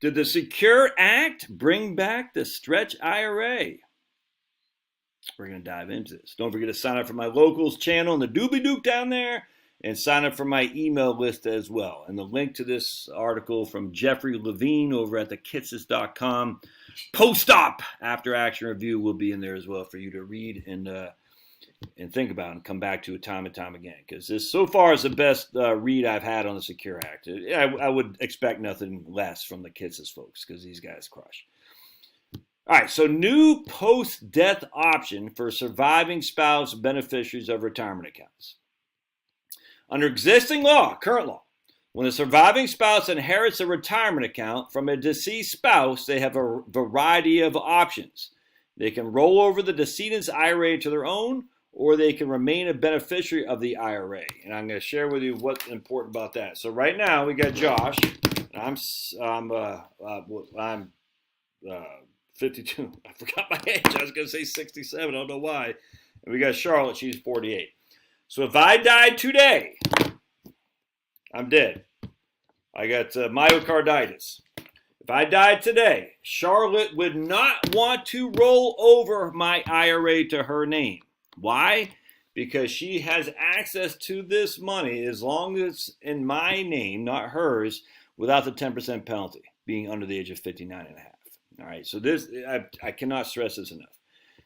Did the Secure Act bring back the stretch IRA? We're going to dive into this. Don't forget to sign up for my locals channel in the Doobie Dook down there and sign up for my email list as well. And the link to this article from Jeffrey Levine over at thekitsis.com post-op after action review will be in there as well for you to read and think about and come back to it time and time again. Because this so far is the best read I've had on the Secure Act. I would expect nothing less from the Kitsis folks because these guys crush. All right, so new post-death option for surviving spouse beneficiaries of retirement accounts. Under existing law, current law, when a surviving spouse inherits a retirement account from a deceased spouse, they have a variety of options. They can roll over the decedent's IRA to their own, or they can remain a beneficiary of the IRA. And I'm going to share with you what's important about that. So right now we got Josh. I'm 52. I forgot my age. I was going to say 67. I don't know why. And we got Charlotte. She's 48. So if I died today, I'm dead. I got myocarditis. If I died today, Charlotte would not want to roll over my IRA to her name. Why? Because she has access to this money as long as it's in my name, not hers, without the 10% penalty, being under the age of 59 and a half. All right, so this, I cannot stress this enough.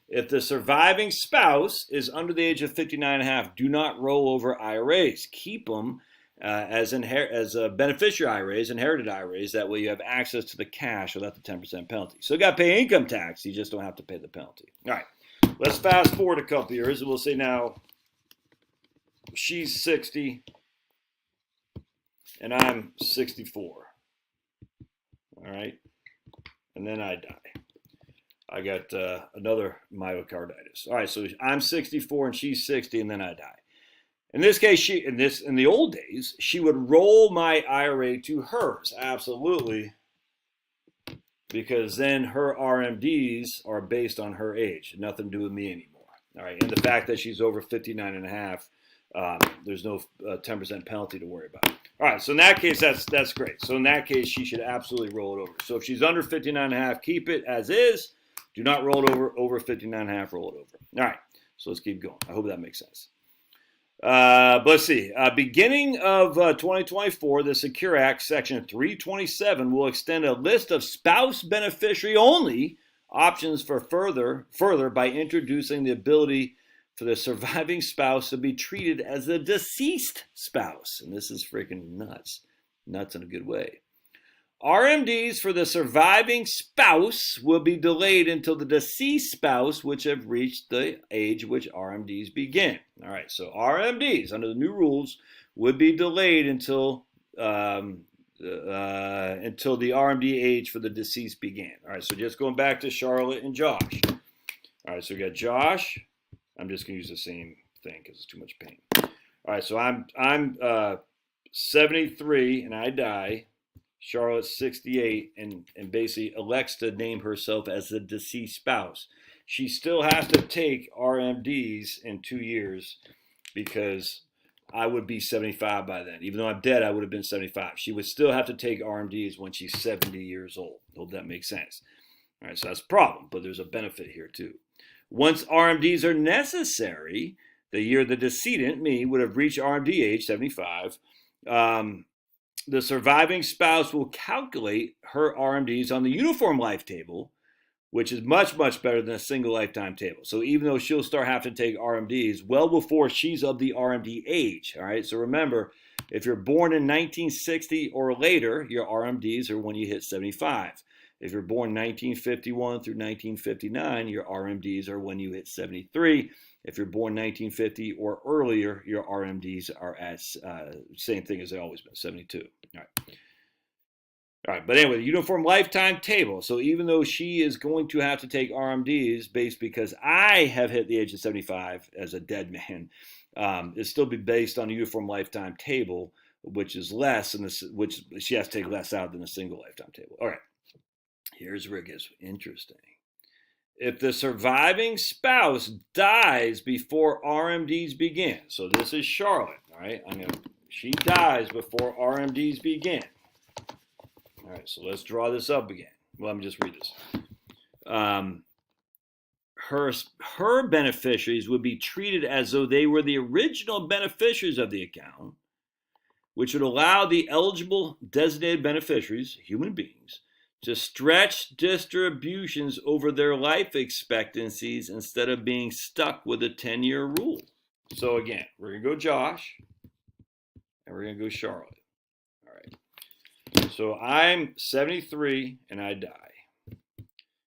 If the surviving spouse is under the age of 59 and a half, do not roll over IRAs. Keep them as beneficiary IRAs, inherited IRAs. That way you have access to the cash without the 10% penalty. So you got to pay income tax. You just don't have to pay the penalty. All right, let's fast forward a couple years. And we'll say now she's 60 and I'm 64. All right. And then I die. I got another myocarditis. All right, so I'm 64 and she's 60, and then I die. In this case, in the old days, she would roll my IRA to hers, absolutely, because then her RMDs are based on her age, nothing to do with me anymore. All right, and the fact that she's over 59 and a half, there's no 10% penalty to worry about. All right, so in that case, that's great. So in that case, she should absolutely roll it over. So if she's under 59 and a half, keep it as is. Do not roll it over 59 and a half, roll it over. All right, so let's keep going. I hope that makes sense. But let's see. Beginning of 2024, the Secure Act, Section 327, will extend a list of spouse beneficiary only options for further by introducing the ability for the surviving spouse to be treated as the deceased spouse. And this is freaking nuts. Nuts in a good way. RMDs for the surviving spouse will be delayed until the deceased spouse, which have reached the age which RMDs begin. All right, so RMDs under the new rules would be delayed until the RMD age for the deceased began. All right, so just going back to Charlotte and Josh. All right, so we got Josh. I'm just going to use the same thing because it's too much pain. All right, so I'm 73 and I die. Charlotte's 68 and basically elects to name herself as the deceased spouse. She still has to take RMDs in 2 years because I would be 75 by then. Even though I'm dead, I would have been 75. She would still have to take RMDs when she's 70 years old. Hope that makes sense. All right, so that's a problem, but there's a benefit here too. Once RMDs are necessary, the year the decedent, me, would have reached RMD age, 75, the surviving spouse will calculate her RMDs on the uniform life table, which is much, much better than a single lifetime table. So even though she'll start having to take RMDs well before she's of the RMD age, all right? So remember, if you're born in 1960 or later, your RMDs are when you hit 75. If you're born 1951 through 1959, your RMDs are when you hit 73. If you're born 1950 or earlier, your RMDs are at same thing as they always been, 72. All right. All right, but anyway, the uniform lifetime table. So even though she is going to have to take RMDs based because I have hit the age of 75 as a dead man, it'll still be based on a uniform lifetime table, which is less, which she has to take less out than a single lifetime table. All right, here's where it gets interesting. If the surviving spouse dies before RMDs begin, so this is Charlotte, all right? She dies before RMDs begin. All right, so let's draw this up again. Well, let me just read this. Her beneficiaries would be treated as though they were the original beneficiaries of the account, which would allow the eligible designated beneficiaries, human beings, to stretch distributions over their life expectancies instead of being stuck with a 10-year rule. So again, we're going to go Josh, and we're going to go Charlotte. All right. So I'm 73, and I die.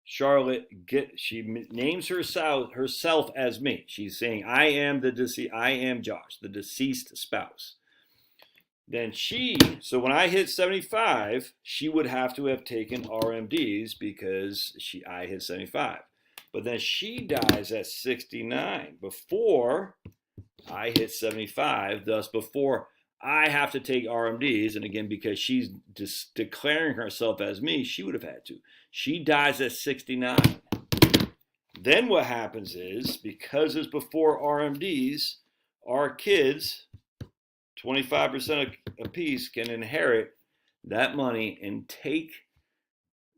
Charlotte she names herself as me. She's saying, I am Josh, the deceased spouse. Then so when I hit 75, she would have to have taken RMDs because I hit 75. But then she dies at 69 before I hit 75, thus before I have to take RMDs. And again, because she's declaring herself as me, she would have had to. She dies at 69. Then what happens is, because it's before RMDs, our kids, 25% apiece, can inherit that money and take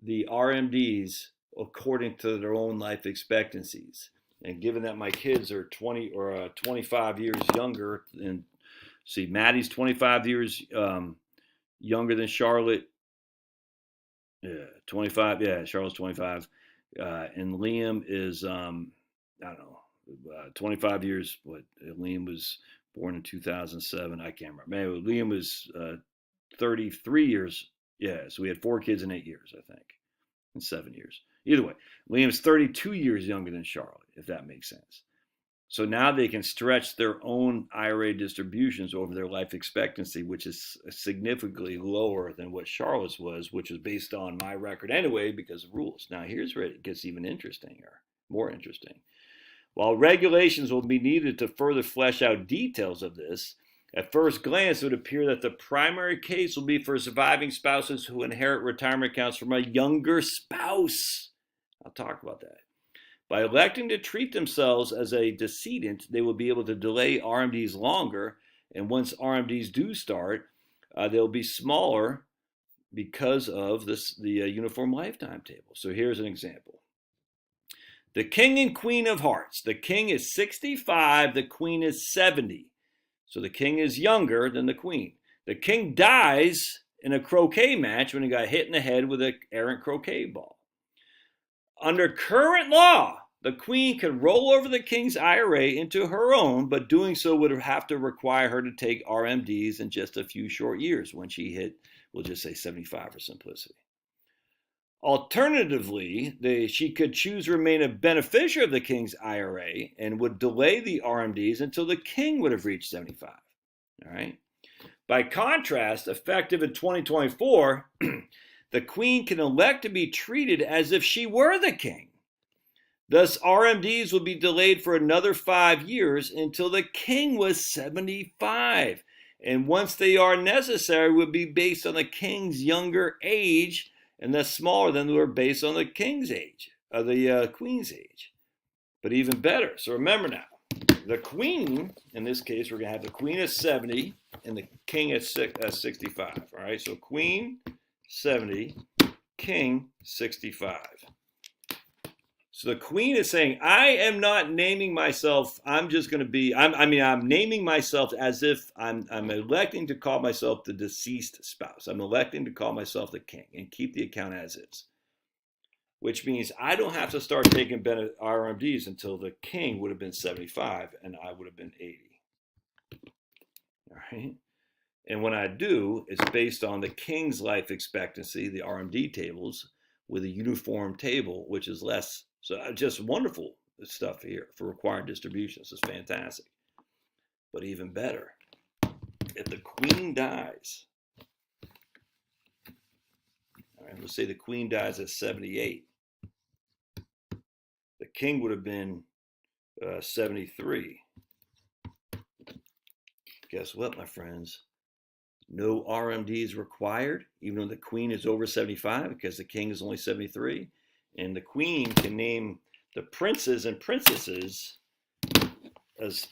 the RMDs according to their own life expectancies. And given that my kids are 25 years younger, and see, Maddie's 25 years younger than Charlotte. Yeah, 25. Yeah, Charlotte's 25, and Liam is I don't know, 25 years. What Liam was born in 2007. I can't remember. Man, Liam was 33 years. Yeah, so we had 4 kids in 8 years, I think, in 7 years. Either way, Liam's 32 years younger than Charlotte, if that makes sense. So now they can stretch their own IRA distributions over their life expectancy, which is significantly lower than what Charlotte's was, which is based on my record anyway because of rules. Now here's where it gets even more interesting. While regulations will be needed to further flesh out details of this, at first glance it would appear that the primary case will be for surviving spouses who inherit retirement accounts from a younger spouse. I'll talk about that. By electing to treat themselves as a decedent, they will be able to delay RMDs longer, and once RMDs do start, they'll be smaller because of the uniform lifetime table. So here's an example. The King and Queen of Hearts. The King is 65, the Queen is 70. So the King is younger than the Queen. The King dies in a croquet match when he got hit in the head with an errant croquet ball. Under current law, the Queen could roll over the King's IRA into her own, but doing so would have to require her to take RMDs in just a few short years when she hit, we'll just say 75 for simplicity. Alternatively, she could choose to remain a beneficiary of the King's IRA and would delay the RMDs until the King would have reached 75. All right. By contrast, effective in 2024, the Queen can elect to be treated as if she were the King. Thus, RMDs will be delayed for another 5 years until the King was 75. And once they are necessary, would be based on the King's younger age, and thus smaller than they were based on the King's age, or the Queen's age. But even better. So remember now, the Queen, in this case, we're going to have the Queen at 70 and the King at 65. All right, so Queen 70, King 65. So the Queen is saying, I am not naming myself, I'm just going to be, I'm naming myself as if I'm electing to call myself the deceased spouse. I'm electing to call myself the King and keep the account as is. Which means I don't have to start taking RMDs until the King would have been 75 and I would have been 80. All right. And when I do, it's based on the King's life expectancy, the RMD tables, with a uniform table, which is less. So just wonderful stuff here for required distributions. It's fantastic. But even better, if the Queen dies, all right, let's say the Queen dies at 78. The King would have been 73. Guess what, my friends? No RMDs required, even though the Queen is over 75, because the King is only 73. And the Queen can name the princes and princesses as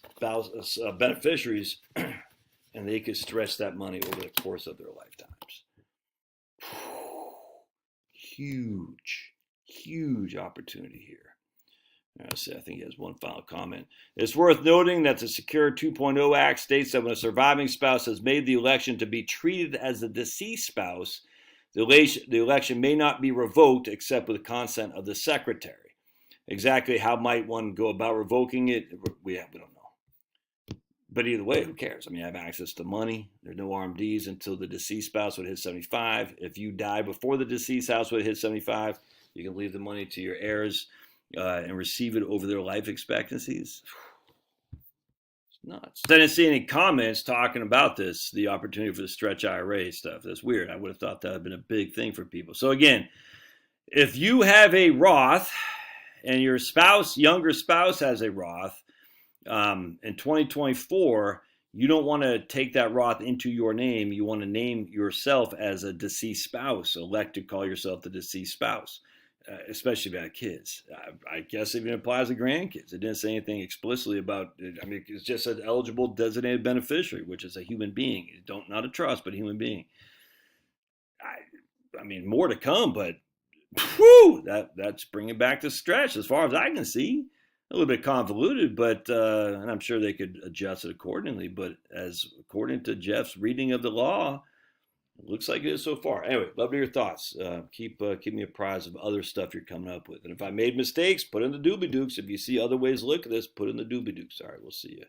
beneficiaries, and they could stretch that money over the course of their lifetimes. huge opportunity here. Let's see, I think he has one final comment. It's worth noting that the Secure 2.0 Act states that when a surviving spouse has made the election to be treated as a deceased spouse, the election may not be revoked except with consent of the secretary. Exactly how might one go about revoking it? We don't know. But either way, who cares? I mean, I have access to money. There's no RMDs until the deceased spouse would hit 75. If you die before the deceased spouse would hit 75, you can leave the money to your heirs and receive it over their life expectancies. It's nuts. I didn't see any comments talking about this, the opportunity for the stretch IRA stuff. That's weird. I would have thought that would have been a big thing for people. So again, if you have a Roth and your younger spouse has a Roth, in 2024, you don't want to take that Roth into your name. You want to name yourself as a deceased spouse. Elect to call yourself the deceased spouse. Especially about kids. I guess it even applies to grandkids. It didn't say anything explicitly about it. I mean, it's just an eligible designated beneficiary, which is a human being. Not a trust, but a human being. I mean, more to come, but whew, that's bringing back the stretch as far as I can see. A little bit convoluted, but and I'm sure they could adjust it accordingly. But according to Jeff's reading of the law, it looks like it is so far. Anyway, love to hear your thoughts. Keep me apprised of other stuff you're coming up with. And if I made mistakes, put in the doobie dukes. If you see other ways to look at this, put in the doobie dukes. All right, we'll see you.